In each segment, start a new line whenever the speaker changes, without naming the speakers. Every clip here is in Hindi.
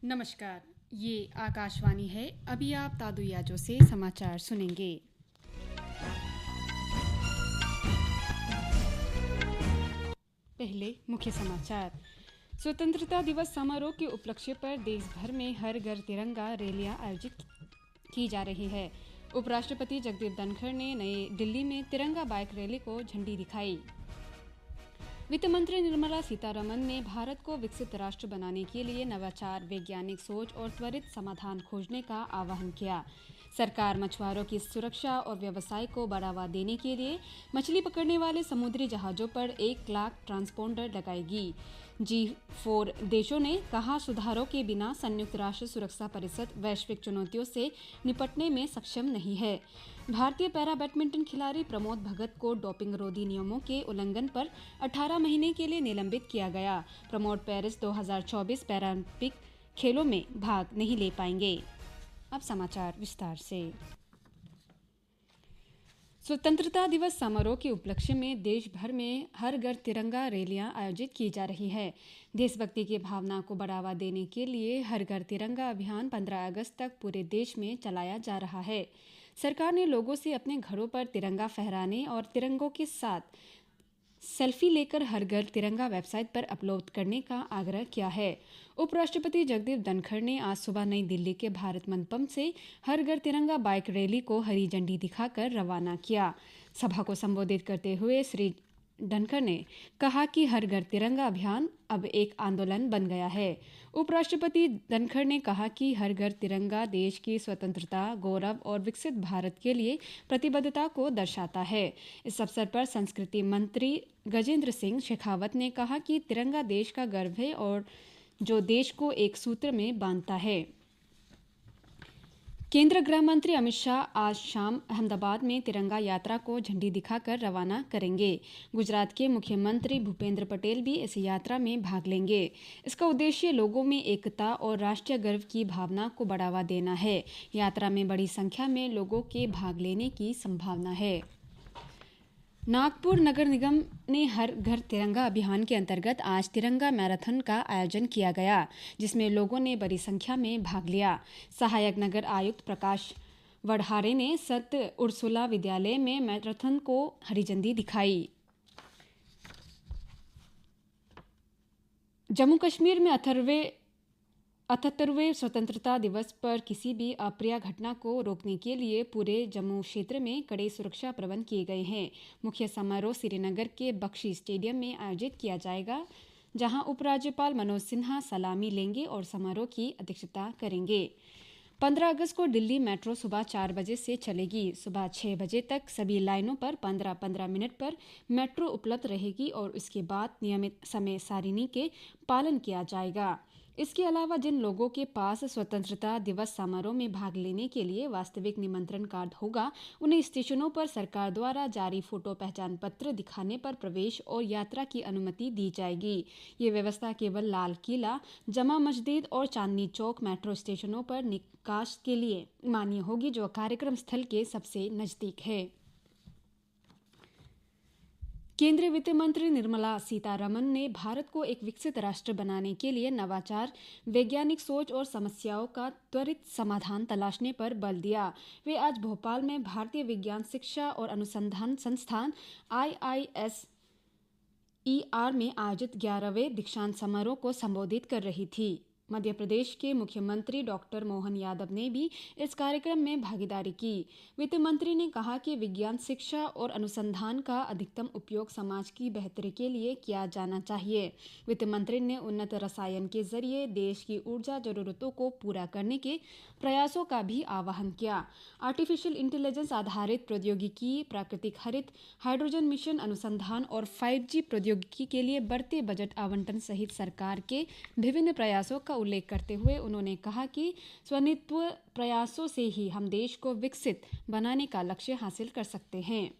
नमस्कार। ये आकाशवाणी है। अभी आप तादुयाजो से समाचार सुनेंगे। पहले मुख्य समाचार। स्वतंत्रता दिवस समारोह के उपलक्ष्य पर देश भर में हर घर तिरंगा रैलियां आयोजित की जा रही है। उपराष्ट्रपति जगदीप धनखड़ ने नई दिल्ली में तिरंगा बाइक रैली को झंडी दिखाई। वित्त मंत्री निर्मला सीतारमण ने भारत को विकसित राष्ट्र बनाने के लिए नवाचार, वैज्ञानिक सोच और त्वरित समाधान खोजने का आह्वान किया। सरकार मछुआरों की सुरक्षा और व्यवसाय को बढ़ावा देने के लिए मछली पकड़ने वाले समुद्री जहाजों पर 1 लाख ट्रांसपोंडर लगाएगी। G4 देशों ने कहा, सुधारों के बिना संयुक्त राष्ट्र सुरक्षा परिषद वैश्विक चुनौतियों से निपटने में सक्षम नहीं है। भारतीय पैरा बैडमिंटन खिलाड़ी प्रमोद भगत को डोपिंग रोधी नियमों के उल्लंघन पर 18 महीने के लिए निलंबित किया गया। प्रमोद पेरिस 2024 पैरालंपिक खेलों में भाग नहीं ले पाएंगे। अब समाचार विस्तार से। स्वतंत्रता दिवस समारोह के उपलक्ष्य में देश भर में हर घर तिरंगा रैलियां आयोजित की जा रही है। देशभक्ति की भावना को बढ़ावा देने के लिए हर घर तिरंगा अभियान 15 अगस्त तक पूरे देश में चलाया जा रहा है। सरकार ने लोगों से अपने घरों पर तिरंगा फहराने और तिरंगों के साथ सेल्फी लेकर हर घर तिरंगा वेबसाइट पर अपलोड करने का आग्रह किया है। उपराष्ट्रपति जगदीप धनखड़ ने आज सुबह नई दिल्ली के भारत मंडपम से हर घर तिरंगा बाइक रैली को हरी झंडी दिखाकर रवाना किया। सभा को संबोधित करते हुए श्री धनखड़ ने कहा कि हर घर तिरंगा अभियान अब एक आंदोलन बन गया है। उपराष्ट्रपति धनखड़ ने कहा कि हर घर तिरंगा देश की स्वतंत्रता, गौरव और विकसित भारत के लिए प्रतिबद्धता को दर्शाता है। इस अवसर पर संस्कृति मंत्री गजेंद्र सिंह शेखावत ने कहा कि तिरंगा देश का गर्व है और जो देश को एक सूत्र में बांधता है। केंद्रीय गृह मंत्री अमित शाह आज शाम अहमदाबाद में तिरंगा यात्रा को झंडी दिखाकर रवाना करेंगे। गुजरात के मुख्यमंत्री भूपेंद्र पटेल भी इस यात्रा में भाग लेंगे। इसका उद्देश्य लोगों में एकता और राष्ट्रीय गर्व की भावना को बढ़ावा देना है। यात्रा में बड़ी संख्या में लोगों के भाग लेने की संभावना है। नागपुर नगर निगम ने हर घर तिरंगा अभियान के अंतर्गत आज तिरंगा मैराथन का आयोजन किया गया, जिसमें लोगों ने बड़ी संख्या में भाग लिया। सहायक नगर आयुक्त प्रकाश वढ़ारे ने संत उर्सुला विद्यालय में मैराथन को हरी झंडी दिखाई। जम्मू कश्मीर में 78वें स्वतंत्रता दिवस पर किसी भी अप्रिय घटना को रोकने के लिए पूरे जम्मू क्षेत्र में कड़े सुरक्षा प्रबंध किए गए हैं। मुख्य समारोह श्रीनगर के बख्शी स्टेडियम में आयोजित किया जाएगा, जहां उपराज्यपाल मनोज सिन्हा सलामी लेंगे और समारोह की अध्यक्षता करेंगे। 15 अगस्त को दिल्ली मेट्रो सुबह 4 बजे से चलेगी। सुबह 6 बजे तक सभी लाइनों पर 15-15 मिनट पर मेट्रो उपलब्ध रहेगी और उसके बाद नियमित समय सारिणी के पालन किया जाएगा। इसके अलावा जिन लोगों के पास स्वतंत्रता दिवस समारोह में भाग लेने के लिए वास्तविक निमंत्रण कार्ड होगा, उन्हें स्टेशनों पर सरकार द्वारा जारी फोटो पहचान पत्र दिखाने पर प्रवेश और यात्रा की अनुमति दी जाएगी। ये व्यवस्था केवल लाल किला, जमा मस्जिद और चांदनी चौक मेट्रो स्टेशनों पर निकास के लिए मान्य होगी, जो कार्यक्रम स्थल के सबसे नजदीक है। केंद्रीय वित्त मंत्री निर्मला सीतारमण ने भारत को एक विकसित राष्ट्र बनाने के लिए नवाचार, वैज्ञानिक सोच और समस्याओं का त्वरित समाधान तलाशने पर बल दिया। वे आज भोपाल में भारतीय विज्ञान शिक्षा और अनुसंधान संस्थान IISER में आयोजित 11वें दीक्षांत समारोह को संबोधित कर रही थी। मध्य प्रदेश के मुख्यमंत्री डॉक्टर मोहन यादव ने भी इस कार्यक्रम में भागीदारी की। वित्त मंत्री ने कहा कि विज्ञान शिक्षा और अनुसंधान का अधिकतम उपयोग समाज की बेहतरी के लिए किया जाना चाहिए। वित्त मंत्री ने उन्नत रसायन के जरिए देश की ऊर्जा जरूरतों को पूरा करने के प्रयासों का भी आह्वान किया। आर्टिफिशियल इंटेलिजेंस आधारित प्रौद्योगिकी, प्राकृतिक हरित हाइड्रोजन मिशन अनुसंधान और 5G प्रौद्योगिकी के लिए बढ़ते बजट आवंटन सहित सरकार के विभिन्न प्रयासों का उल्लेख करते हुए उन्होंने कहा कि स्वनित्व प्रयासों से ही हम देश को विकसित बनाने का लक्ष्य हासिल कर सकते हैं।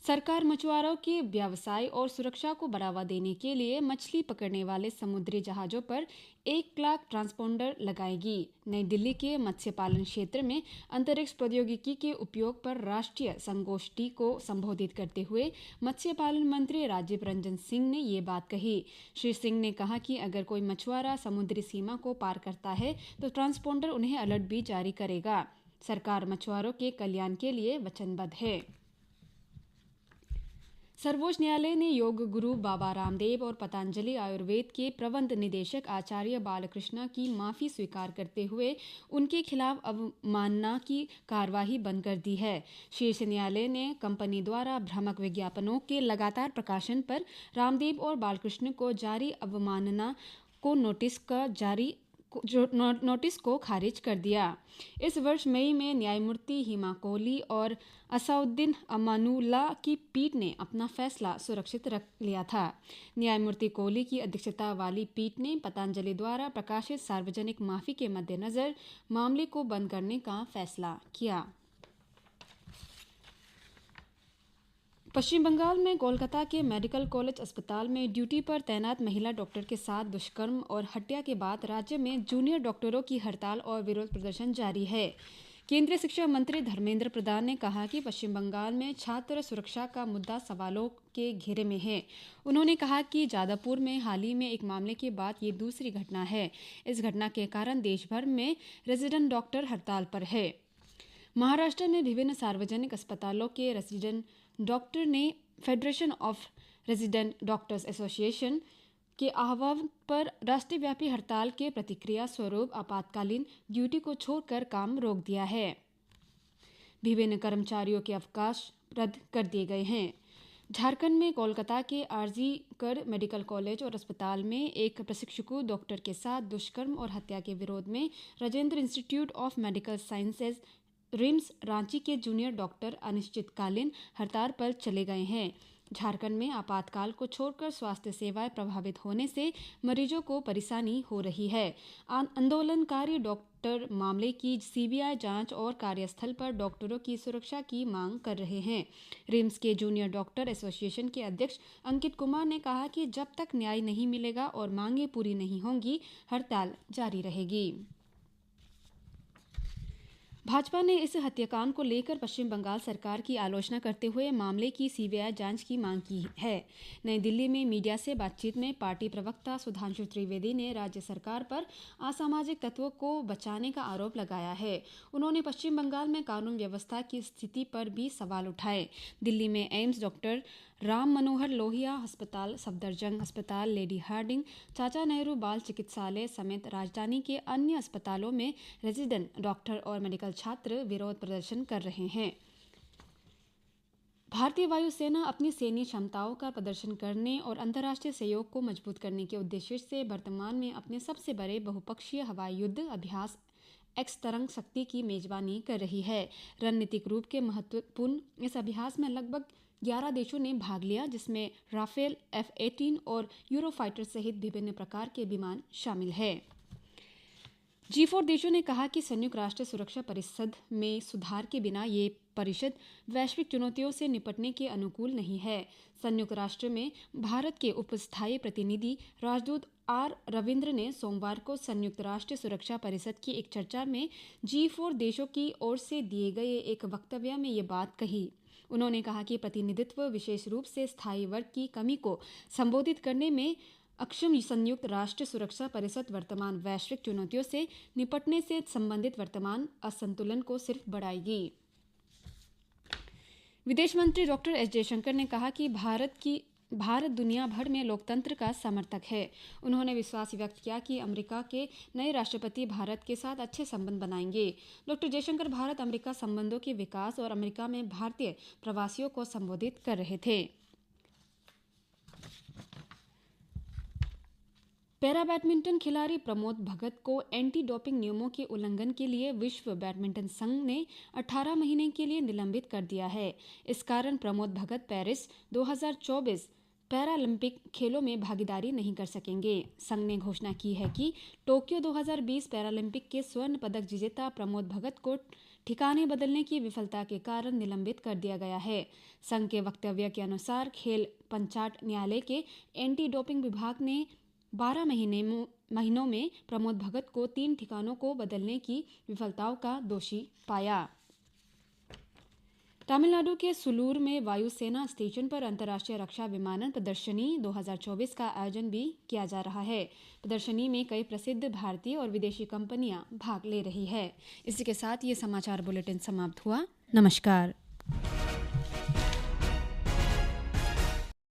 सरकार मछुआरों के व्यवसाय और सुरक्षा को बढ़ावा देने के लिए मछली पकड़ने वाले समुद्री जहाजों पर 1 लाख ट्रांसपोंडर लगाएगी। नई दिल्ली के मत्स्य पालन क्षेत्र में अंतरिक्ष प्रौद्योगिकी के उपयोग पर राष्ट्रीय संगोष्ठी को संबोधित करते हुए मत्स्य पालन मंत्री राजीव रंजन सिंह ने ये बात कही। श्री सिंह ने कहा कि अगर कोई मछुआरा समुद्री सीमा को पार करता है तो ट्रांसपोंडर उन्हें अलर्ट भी जारी करेगा। सरकार मछुआरों के कल्याण के लिए वचनबद्ध है। सर्वोच्च न्यायालय ने योग गुरु बाबा रामदेव और पतंजलि आयुर्वेद के प्रबंध निदेशक आचार्य बालकृष्ण की माफी स्वीकार करते हुए उनके खिलाफ अवमानना की कार्यवाही बंद कर दी है। शीर्ष न्यायालय ने कंपनी द्वारा भ्रामक विज्ञापनों के लगातार प्रकाशन पर रामदेव और बालकृष्ण को जारी अवमानना को नोटिस को खारिज कर दिया। इस वर्ष मई में न्यायमूर्ति हिमा कोहली और असाउद्दीन अमानुल्लाह की पीठ ने अपना फैसला सुरक्षित रख लिया था। न्यायमूर्ति कोहली की अध्यक्षता वाली पीठ ने पतंजलि द्वारा प्रकाशित सार्वजनिक माफी के मद्देनजर मामले को बंद करने का फैसला किया। पश्चिम बंगाल में कोलकाता के मेडिकल कॉलेज अस्पताल में ड्यूटी पर तैनात महिला डॉक्टर के साथ दुष्कर्म और हत्या के बाद राज्य में जूनियर डॉक्टरों की हड़ताल और विरोध प्रदर्शन जारी है। केंद्रीय शिक्षा मंत्री धर्मेंद्र प्रधान ने कहा कि पश्चिम बंगाल में छात्र सुरक्षा का मुद्दा सवालों के घेरे में है। उन्होंने कहा कि जादवपुर में हाल ही में एक मामले के बाद ये दूसरी घटना है। इस घटना के कारण देश भर में रेजिडेंट डॉक्टर हड़ताल पर है। महाराष्ट्र में विभिन्न सार्वजनिक अस्पतालों के रेजिडेंट डॉक्टर ने federation of resident doctors association के आह्वान पर राष्ट्रव्यापी हड़ताल के प्रतिक्रिया स्वरूप आपातकालीन ड्यूटी को छोड़कर काम रोक दिया है। विभिन्न कर्मचारियों के अवकाश रद्द कर दिए गए हैं। झारखंड में कोलकाता के आरजी कर मेडिकल कॉलेज और अस्पताल में एक प्रशिक्षु डॉक्टर के साथ दुष्कर्म और हत्या के विरोध में Rajendra institute of medical sciences RIMS Ranchi के जूनियर डॉक्टर अनिश्चितकालीन हड़ताल पर चले गए हैं। झारखंड में आपातकाल को छोड़कर स्वास्थ्य सेवाएं प्रभावित होने से मरीजों को परेशानी हो रही है। आंदोलनकारी डॉक्टर मामले की सीबीआई जांच और कार्यस्थल पर डॉक्टरों की सुरक्षा की मांग कर रहे हैं। रिम्स के जूनियर डॉक्टर एसोसिएशन के अध्यक्ष अंकित कुमार ने कहा कि जब तक न्याय नहीं मिलेगा और मांगें पूरी नहीं होंगी, हड़ताल जारी रहेगी। भाजपा ने इस हत्याकांड को लेकर पश्चिम बंगाल सरकार की आलोचना करते हुए मामले की सीबीआई जांच की मांग की है। नई दिल्ली में मीडिया से बातचीत में पार्टी प्रवक्ता सुधांशु त्रिवेदी ने राज्य सरकार पर असामाजिक तत्वों को बचाने का आरोप लगाया है। उन्होंने पश्चिम बंगाल में कानून व्यवस्था की स्थिति पर भी सवाल उठाए। दिल्ली में एम्स, डॉक्टर राम मनोहर लोहिया अस्पताल, सफदरजंग अस्पताल, लेडी हार्डिंग, चाचा नेहरू बाल चिकित्सालय समेत राजधानी के अन्य अस्पतालों में रेजिडेंट डॉक्टर और मेडिकल छात्र विरोध प्रदर्शन कर रहे हैं। भारतीय वायुसेना अपनी सैन्य क्षमताओं का प्रदर्शन करने और अंतर्राष्ट्रीय सहयोग को मजबूत करने के उद्देश्य से वर्तमान में अपने सबसे बड़े बहुपक्षीय हवाई युद्ध अभ्यास एक्स तरंग शक्ति की मेजबानी कर रही है। रणनीतिक रूप के महत्वपूर्ण इस अभ्यास में लगभग 11 देशों ने भाग लिया, जिसमें राफेल, F-18 और यूरोफाइटर सहित विभिन्न प्रकार के विमान शामिल हैं। G4 देशों ने कहा कि संयुक्त राष्ट्र सुरक्षा परिषद में सुधार के बिना ये परिषद वैश्विक चुनौतियों से निपटने के अनुकूल नहीं है। संयुक्त राष्ट्र में भारत के उपस्थायी प्रतिनिधि राजदूत आर रविंद्र ने सोमवार को संयुक्त राष्ट्र सुरक्षा परिषद की एक चर्चा में G4 देशों की ओर से दिए गए एक वक्तव्य में ये बात कही। उन्होंने कहा कि प्रतिनिधित्व विशेष रूप से स्थायी वर्ग की कमी को संबोधित करने में अक्षम संयुक्त राष्ट्र सुरक्षा परिषद वर्तमान वैश्विक चुनौतियों से निपटने से संबंधित वर्तमान असंतुलन को सिर्फ बढ़ाएगी। विदेश मंत्री डॉक्टर एस जयशंकर ने कहा कि भारत दुनिया भर में लोकतंत्र का समर्थक है। उन्होंने विश्वास व्यक्त किया कि अमेरिका के नए राष्ट्रपति भारत के साथ अच्छे संबंध बनाएंगे। डॉक्टर जयशंकर भारत अमेरिका संबंधों के विकास और अमेरिका में भारतीय प्रवासियों को संबोधित कर रहे थे। पैरा बैडमिंटन खिलाड़ी प्रमोद भगत को एंटी डोपिंग नियमों के उल्लंघन के लिए विश्व बैडमिंटन संघ ने 18 महीने के लिए निलंबित कर दिया है। इस कारण प्रमोद भगत पेरिस 2024 पैरालंपिक खेलों में भागीदारी नहीं कर सकेंगे। संघ ने घोषणा की है कि टोक्यो 2020 पैरालंपिक के स्वर्ण पदक विजेता प्रमोद भगत को ठिकाने बदलने की विफलता के कारण निलंबित कर दिया गया है। संघ के वक्तव्य के अनुसार खेल पंचायत न्यायालय के एंटी डोपिंग विभाग ने 12 महीनों में प्रमोद भगत को 3 ठिकानों को बदलने की विफलताओं का दोषी पाया। तमिलनाडु के सुलूर में वायुसेना स्टेशन पर अंतर्राष्ट्रीय रक्षा विमानन प्रदर्शनी 2024 का आयोजन भी किया जा रहा है। प्रदर्शनी में कई प्रसिद्ध भारतीय और विदेशी कंपनियां भाग ले रही है। इसी के साथ ये समाचार बुलेटिन समाप्त हुआ। नमस्कार।